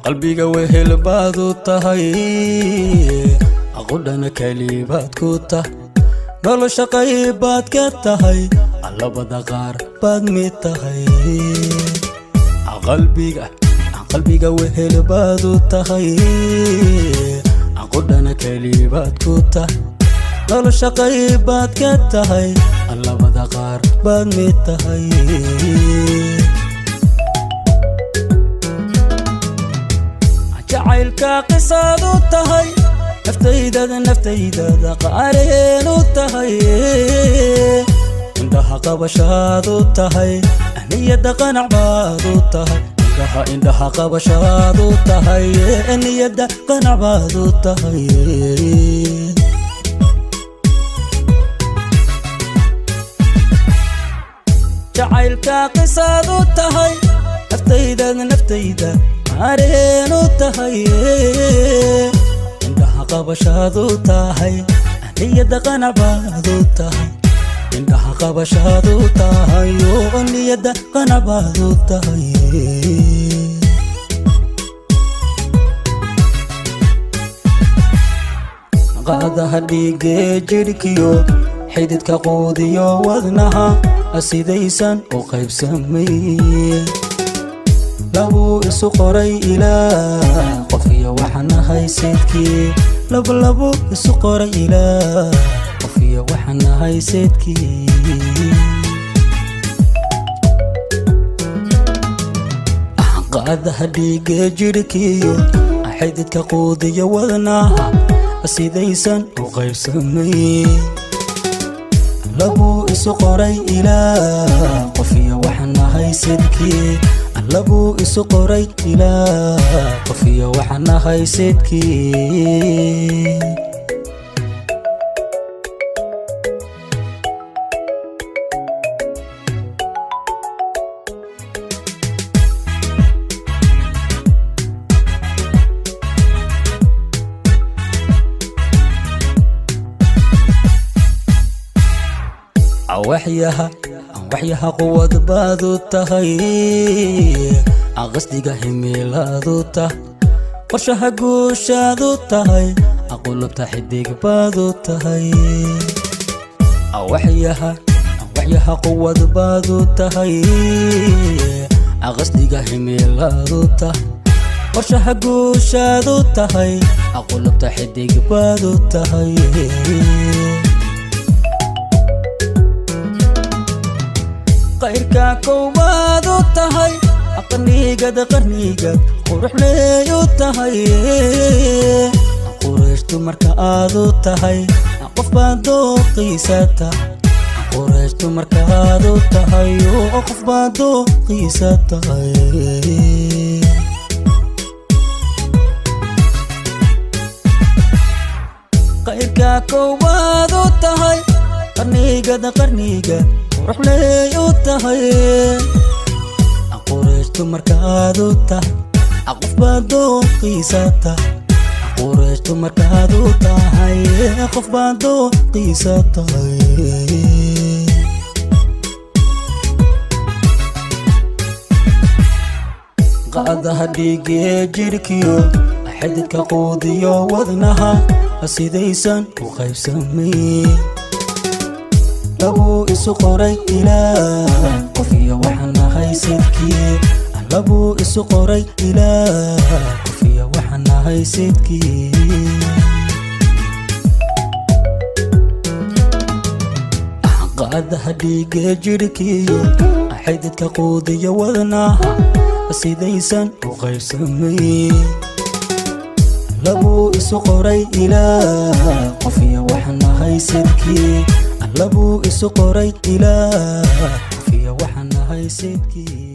قلبيga wehel baad u tahay aqoodana kalibaad ku tahay nolosha qaybaad ka tahay labada qaar baad mid tahay qalbiga wehel baad u tahay aqoodana kalibaad ku tahay nolosha qaybaad ka tahay labada qaar baad mid tahay jacaylka qisad u tahay naftayda qaareen u tahay indhaha qabashaad u tahay niyada qanac baad u tahay indhaha qabashaad u tahay niyada qanac baad u tahay jacaylka qisad u tahay naftayda qaareen u tahay indhaha qabashaad u tahay niyada qanac baad u tahay indhaha qabashaad u tahay niyada qanac baad u tahay qaadaha dhiige jirkiyo xididka quudiyo wadnaha asidaysan u qaybsamay labu isu qoray ilaa qofiya waxana haysadkii labu isu qoray ilaa qofiya waxana haysadkii qaadaha dhiige jirkiyo xididka quudiyo wadnaha asidaysan u qaybsamay labu isu qoray ilaa qofiya waxana haysadkii labu isu qoray ilaa qofiya waxana haysadkii waxyaha quwad baad u tahay qasdiga himilaad u tahay qorshaha guushaad u tahay qulubta xidig baad u tahay waxyaha quwad baad u tahay qasdiga himilaad u tahay qorshaha guushaad u tahay qulubta xidig baad u tahay qayrka koowaad u tahay qarnigad qurux leey u tahay qurayshtu marka aad u tahay qof baad dooqiisa tahay qurayshtu marka aad u tahay qof baad dooqiisa tahay qayrka koowaad u tahay qarnigad qurux leey u tahay qurayshtu marka aad u tahay qof baad dooqiisa tahay qurayshtu marka aad u tahay qof baad dooqiisa tahay qaadaha dhiige jirkiyo xididka quudiyo wadnaha asidaysan u qaybsamay labu isu qoray ilaa qofiya waxana haysadkii labu isu qoray ilaa qofiya waxana haysadkii qaadaha dhiige jirkiyo xididka quudiyo wadnaha asidaysan u qaybsamay labu isu qoray ilaa qofiya waxana haysadkii labu isu qoray ilaa qofiya waxana haysadkii